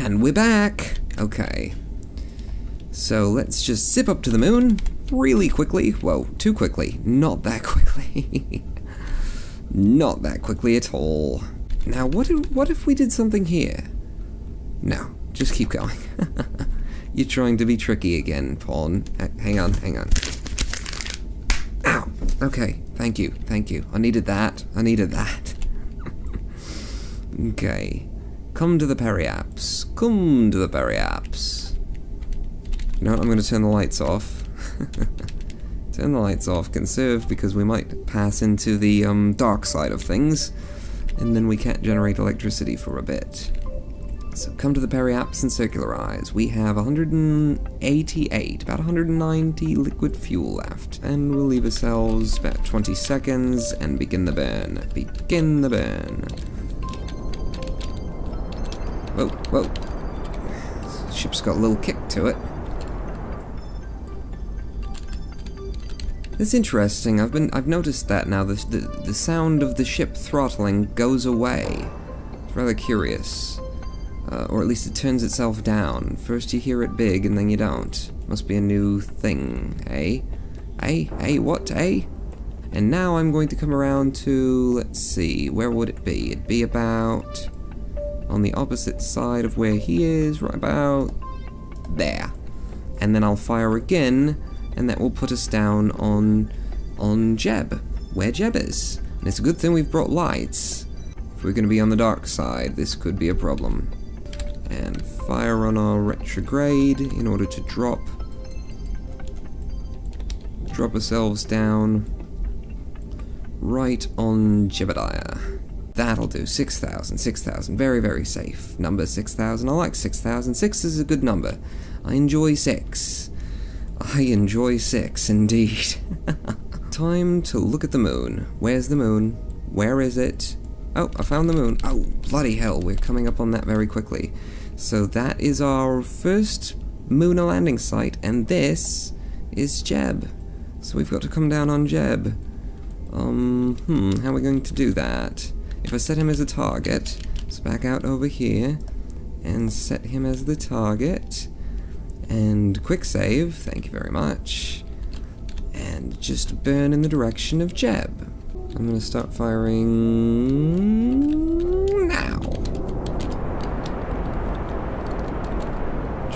And we're back! Okay. So let's just zip up to the moon really quickly. Whoa, too quickly. Not that quickly. Not that quickly at all. Now, what if we did something here? No, just keep going. You're trying to be tricky again, Pawn. Hang on. Ow! Okay, thank you. I needed that. Okay. Come to the periapse. You know what, I'm going to turn the lights off. Turn the lights off, conserve, because we might pass into the dark side of things, and then we can't generate electricity for a bit. So come to the periapse and circularize. We have 188, about 190 liquid fuel left, and we'll leave ourselves about 20 seconds and begin the burn. Whoa. Ship's got a little kick to it. It's interesting. I've noticed that now. The sound of the ship throttling goes away. It's rather curious, or at least it turns itself down. First you hear it big, and then you don't. Must be a new thing, eh? What? And now I'm going to come around to, let's see, where would it be? It'd be about on the opposite side of where he is, right about there. And then I'll fire again. And that will put us down on Jeb, where Jeb is. And it's a good thing we've brought lights. If we're going to be on the dark side, this could be a problem. And fire on our retrograde in order to drop ourselves down right on Jebediah. That'll do. 6,000. Very, very safe. Number 6,000. I like 6,000. 6 is a good number. I enjoy 6. I enjoy 6, indeed. Time to look at the moon. Where's the moon? Where is it? Oh, I found the moon. Oh, bloody hell, we're coming up on that very quickly. So that is our first lunar landing site, and this is Jeb. So we've got to come down on Jeb. How are we going to do that? If I set him as a target, let's back out over here, and set him as the target. And quick save, thank you very much. And just burn in the direction of Jeb. I'm gonna start firing now.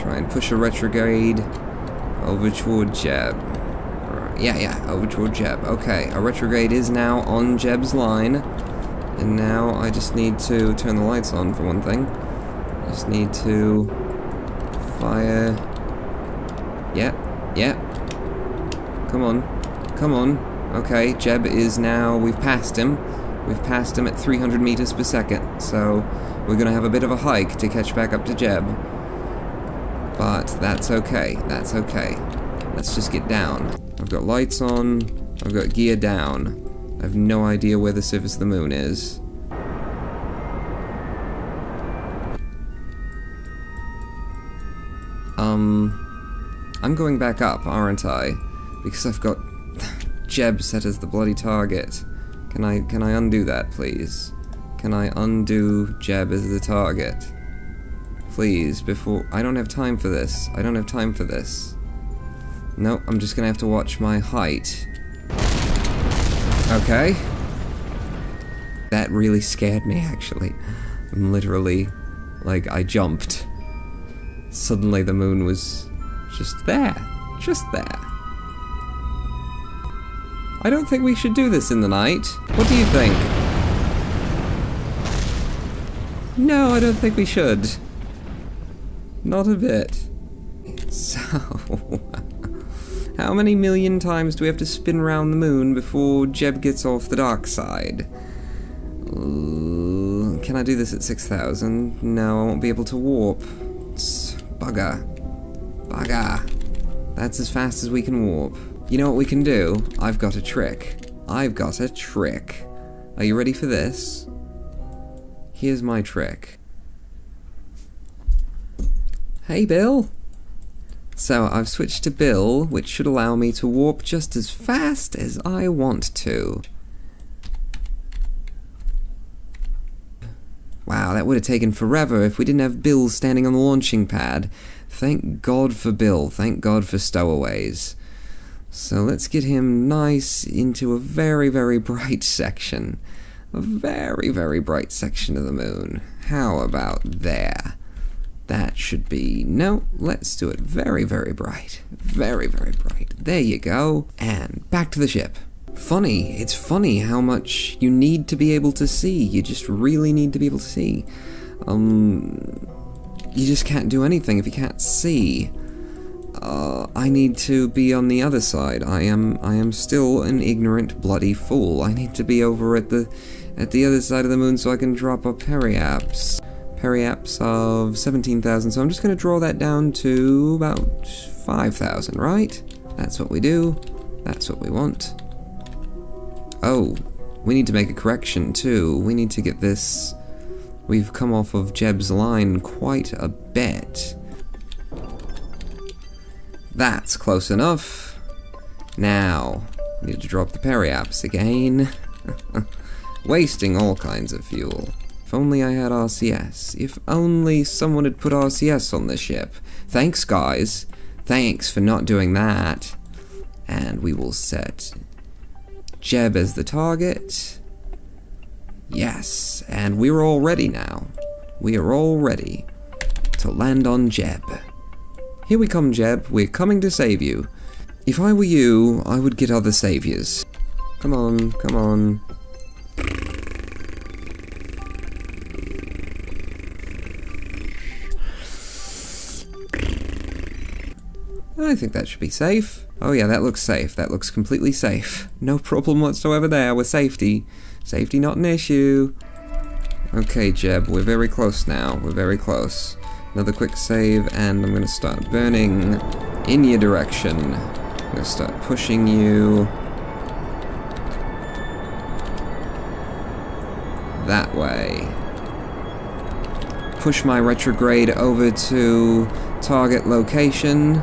Try and push a retrograde over toward Jeb. Yeah, over toward Jeb. Okay, a retrograde is now on Jeb's line. And now I just need to turn the lights on for one thing. Just need to fire. Yep. Come on. Okay, Jeb is now, we've passed him at 300 meters per second, so we're gonna have a bit of a hike to catch back up to Jeb. But that's okay. Let's just get down. I've got lights on, I've got gear down. I have no idea where the surface of the moon is. I'm going back up, aren't I? Because I've got Jeb set as the bloody target. Can I undo that, please? Can I undo Jeb as the target? Please, before... I don't have time for this. Nope, I'm just gonna have to watch my height. Okay. That really scared me, actually. I'm literally... like, I jumped. Suddenly the moon was... just there. I don't think we should do this in the night. What do you think? No, I don't think we should. Not a bit. So... how many million times do we have to spin around the moon before Jeb gets off the dark side? Can I do this at 6,000? No, I won't be able to warp. Bugger. That's as fast as we can warp. You know what we can do? I've got a trick. Are you ready for this? Here's my trick. Hey, Bill. So I've switched to Bill, which should allow me to warp just as fast as I want to. Wow. Wow, that would have taken forever if we didn't have Bill standing on the launching pad. Thank God for Bill. Thank God for stowaways. So let's get him nice into a very, very bright section. A very, very bright section of the moon. How about there? That should be... No, let's do it very, very bright. Very, very bright. There you go. And back to the ship. Funny. It's funny how much you need to be able to see. You just really need to be able to see. You just can't do anything if you can't see. I need to be on the other side. I am still an ignorant bloody fool. I need to be over at the other side of the moon so I can drop a periapse. Periapse of 17,000, so I'm just going to draw that down to about 5,000, right? That's what we do. That's what we want. Oh, we need to make a correction too. We need to get this... We've come off of Jeb's line quite a bit. That's close enough. Now, we need to drop the periapse again. Wasting all kinds of fuel. If only I had RCS. If only someone had put RCS on the ship. Thanks, guys. Thanks for not doing that. And we will set Jeb as the target. Yes, and we're all ready now. We are all ready to land on Jeb. Here we come, Jeb. We're coming to save you. If I were you, I would get other saviors. Come on, come on. I think that should be safe. Oh yeah, that looks safe. That looks completely safe. No problem whatsoever there with safety. Safety not an issue. Okay, Jeb, we're very close now. We're very close. Another quick save, and I'm going to start burning in your direction. I'm going to start pushing you that way. Push my retrograde over to target location.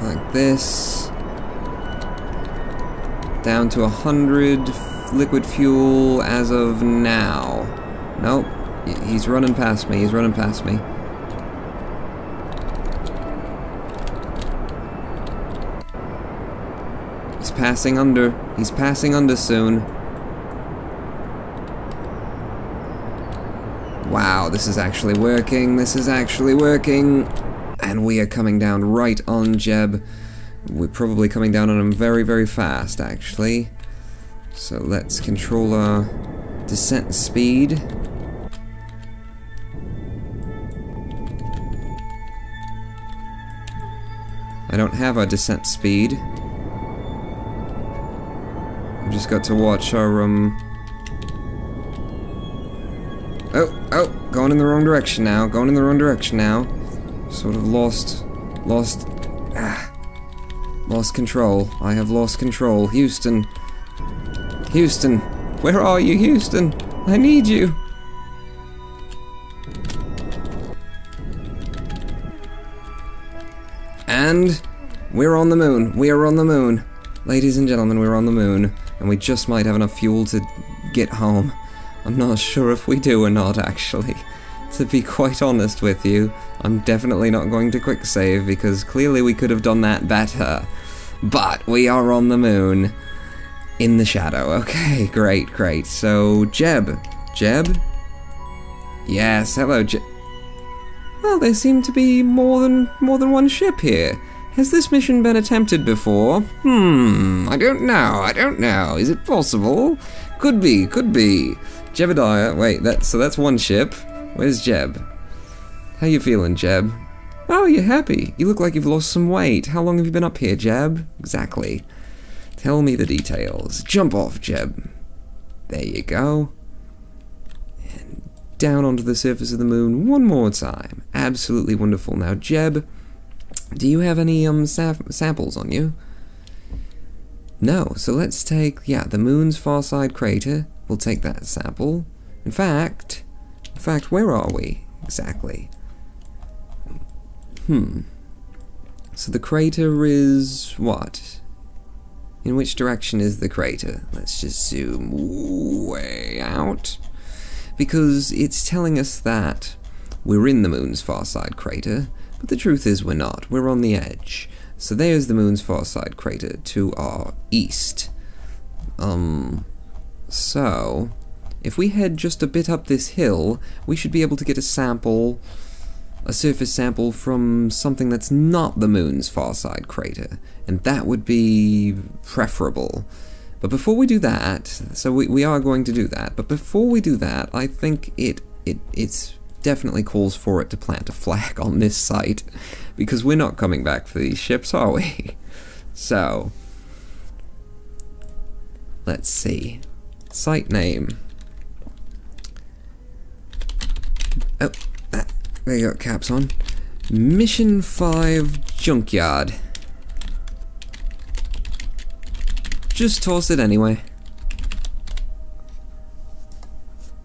Like this. Down to 100 liquid fuel as of now. Nope. He's running past me. He's running past me. He's passing under. He's passing under soon. Wow, this is actually working. This is actually working. And we are coming down right on Jeb. We're probably coming down on him very, very fast, actually. So let's control our descent speed. I don't have our descent speed. I've just got to watch our, Oh, going in the wrong direction now. Going in the wrong direction now. Sort of lost control. I have lost control. Houston. Houston. Where are you, Houston? I need you. And we're on the moon. We are on the moon. Ladies and gentlemen, we're on the moon. And we just might have enough fuel to get home. I'm not sure if we do or not, actually. To be quite honest with you, I'm definitely not going to quick save because clearly we could have done that better. But we are on the moon. In the shadow. Okay, great, great. So, Jeb. Jeb? Yes, hello, Jeb. Well, there seem to be more than one ship here. Has this mission been attempted before? I don't know. Is it possible? Could be. Jebediah, wait, that's one ship. Where's Jeb? How you feeling, Jeb? Oh, you're happy. You look like you've lost some weight. How long have you been up here, Jeb? Exactly. Tell me the details. Jump off, Jeb. There you go. And down onto the surface of the moon one more time. Absolutely wonderful. Now, Jeb, do you have any samples on you? No, so let's take, the moon's far side crater. We'll take that sample. In fact, where are we exactly? So the crater is what? In which direction is the crater? Let's just zoom way out. Because it's telling us that we're in the moon's far side crater, but the truth is we're not. We're on the edge. So there's the moon's far side crater to our east. So if we head just a bit up this hill, we should be able to get a sample, a surface sample from something that's not the moon's far side crater, and that would be preferable. But before we do that, so we are going to do that, but before we do that, I think it's definitely calls for it to plant a flag on this site, because we're not coming back for these ships, are we? So, let's see. Site name. Oh, they got caps on. Mission 5 Junkyard. Just toss it anyway.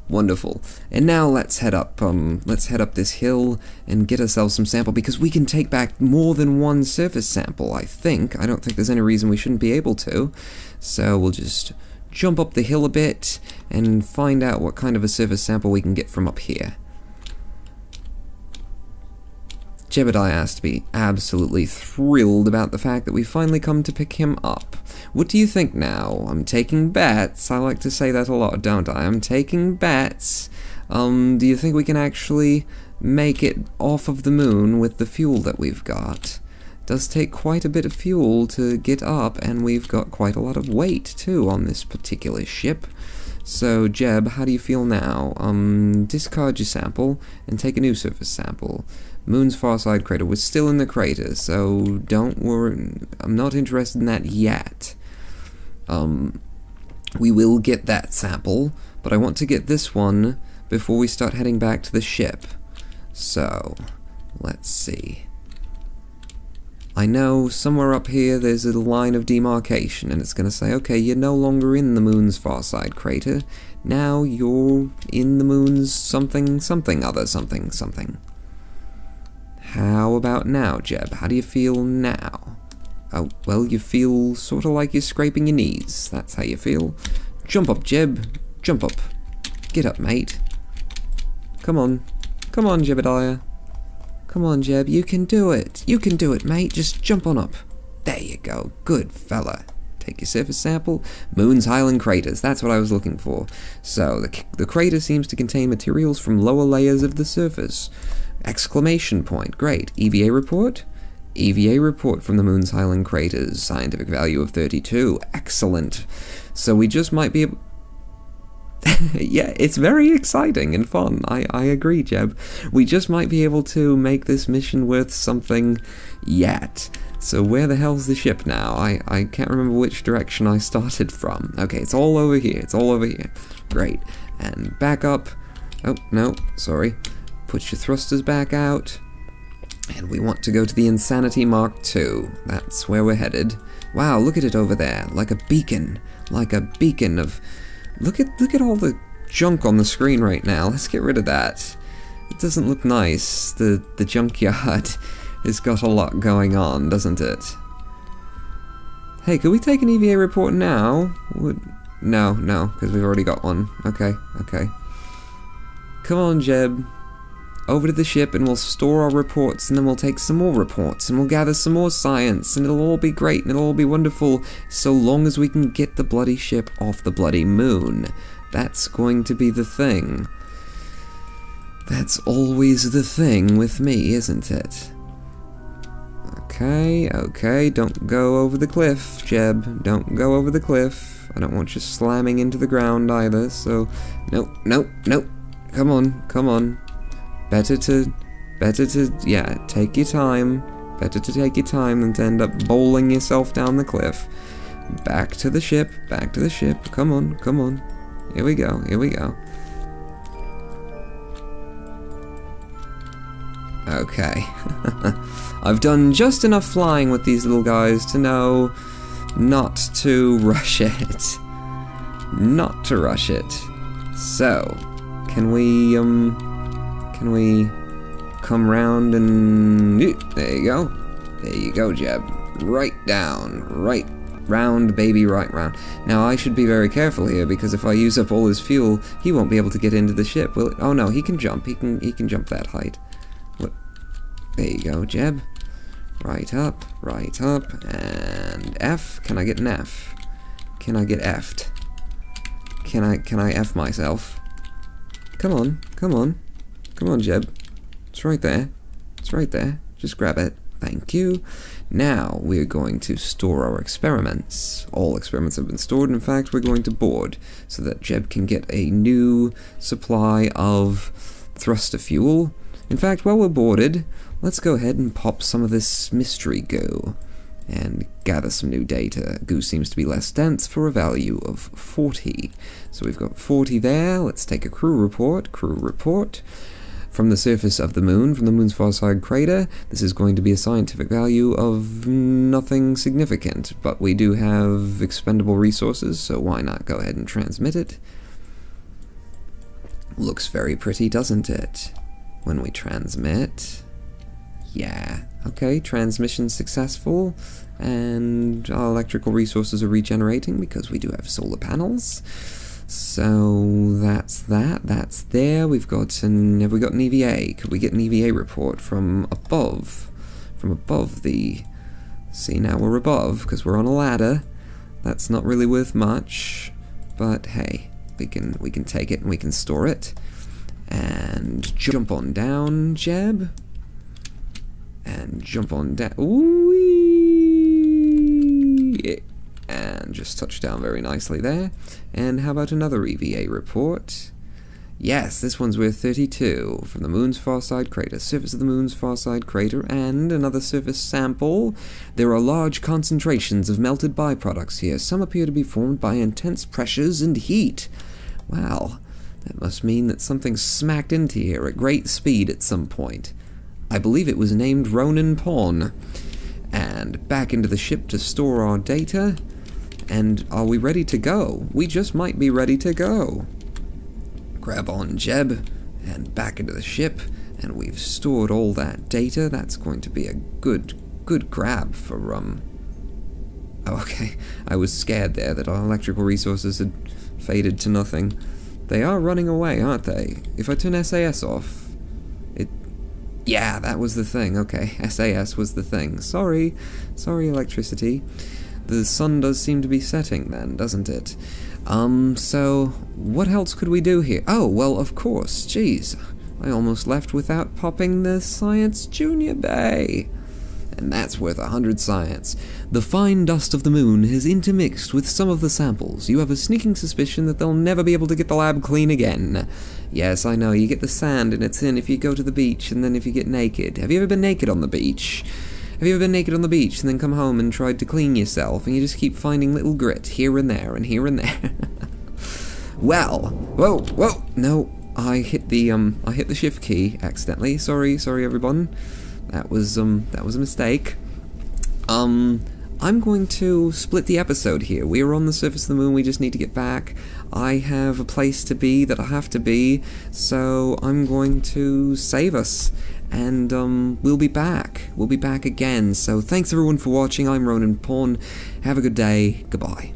Wonderful. And now let's head up this hill and get ourselves some sample, because we can take back more than one surface sample, I think. I don't think there's any reason we shouldn't be able to. So we'll just jump up the hill a bit and find out what kind of a surface sample we can get from up here. Jebediah has to be absolutely thrilled about the fact that we finally come to pick him up. What do you think now? I'm taking bets. I like to say that a lot, don't I? I'm taking bets. Do you think we can actually make it off of the moon with the fuel that we've got? It does take quite a bit of fuel to get up, and we've got quite a lot of weight, too, on this particular ship. So, Jeb, how do you feel now? Discard your sample and take a new surface sample. Moon's far side crater. We're still in the crater, so don't worry. I'm not interested in that yet. We will get that sample, but I want to get this one before we start heading back to the ship. So, let's see. I know somewhere up here there's a line of demarcation, and it's going to say, okay, you're no longer in the moon's far side crater. Now you're in the moon's something, something, other something, something. How about now, Jeb? How do you feel now? Oh, well, you feel sort of like you're scraping your knees. That's how you feel. Jump up, Jeb. Jump up. Get up, mate. Come on. Come on, Jebediah. Come on, Jeb. You can do it. You can do it, mate. Just jump on up. There you go. Good fella. Take your surface sample. Moon's Highland craters. That's what I was looking for. So, the crater seems to contain materials from lower layers of the surface. Exclamation point. Great. EVA report? EVA report from the Moon's Highland craters. Scientific value of 32. Excellent. So we just might be able... Yeah, it's very exciting and fun. I agree, Jeb. We just might be able to make this mission worth something yet. So where the hell's the ship now? I can't remember which direction I started from. Okay, it's all over here. It's all over here. Great. And back up. Oh, no. Sorry. Put your thrusters back out. And we want to go to the Insanity Mark II. That's where we're headed. Wow, look at it over there. Like a beacon. Like a beacon of... Look at all the junk on the screen right now. Let's get rid of that. It doesn't look nice. The junkyard has got a lot going on, doesn't it? Hey, could we take an EVA report now? No, because we've already got one. Okay. Come on, Jeb. Over to the ship and we'll store our reports, and then we'll take some more reports and we'll gather some more science, and it'll all be great and it'll all be wonderful so long as we can get the bloody ship off the bloody moon. That's going to be the thing. That's always the thing with me, isn't it? Okay, don't go over the cliff, Jeb. Don't go over the cliff. I don't want you slamming into the ground either, so... Nope. Come on. Better to, yeah, take your time. Better to take your time than to end up bowling yourself down the cliff. Back to the ship. Come on. Here we go. Okay. I've done just enough flying with these little guys to know not to rush it. So, can we come round and... There you go, Jeb. Right down. Right Round, baby, right round. Now, I should be very careful here, because if I use up all his fuel, he won't be able to get into the ship, will it? Oh no, he can jump. He can jump that height. What? There you go, Jeb. Right up, and F. Can I get an F? Can I get F'd? Can I F myself? Come on, Jeb. It's right there. Just grab it. Thank you. Now, we're going to store our experiments. All experiments have been stored. In fact, we're going to board, so that Jeb can get a new supply of thruster fuel. In fact, while we're boarded, let's go ahead and pop some of this mystery goo, and gather some new data. Goo seems to be less dense for a value of 40. So we've got 40 there. Let's take a crew report. From the surface of the moon, from the moon's far side crater, this is going to be a scientific value of nothing significant, but we do have expendable resources, so why not go ahead and transmit it? Looks very pretty, doesn't it? When we transmit... Yeah, okay, transmission successful, and our electrical resources are regenerating because we do have solar panels. So that's that's there. Have we got an EVA? Could we get an EVA report from above? See, now we're above, because we're on a ladder. That's not really worth much, but hey, we can take it and we can store it. And jump on down, Jeb. And jump on down. Ooh-wee! And just touch down very nicely there. And how about another EVA report? Yes, this one's worth 32. From the moon's far side crater, surface of the moon's far side crater, and another surface sample. There are large concentrations of melted byproducts here. Some appear to be formed by intense pressures and heat. Wow, that must mean that something smacked into here at great speed at some point. I believe it was named Ronin Pawn. And back into the ship to store our data. And are we ready to go? We just might be ready to go. Grab on, Jeb, and back into the ship, and we've stored all that data. That's going to be a good grab for, Oh, okay. I was scared there that our electrical resources had faded to nothing. They are running away, aren't they? If I turn SAS off, yeah, that was the thing. Okay, SAS was the thing. Sorry, electricity. The sun does seem to be setting then, doesn't it? So what else could we do here? Oh, well, of course. Jeez, I almost left without popping the Science Junior Bay. And that's worth 100 science. The fine dust of the moon has intermixed with some of the samples. You have a sneaking suspicion that they'll never be able to get the lab clean again. Yes, I know, you get the sand and it's in if you go to the beach and then if you get naked. Have you ever been naked on the beach? Have you ever been naked on the beach and then come home and tried to clean yourself and you just keep finding little grit here and there and here and there? Well, whoa, no, I hit the shift key accidentally. Sorry everyone. That was a mistake. I'm going to split the episode here. We are on the surface of the moon, we just need to get back. I have a place to be that I have to be, so I'm going to save us. And we'll be back. We'll be back again. So thanks everyone for watching. I'm Ronin Pawn. Have a good day. Goodbye.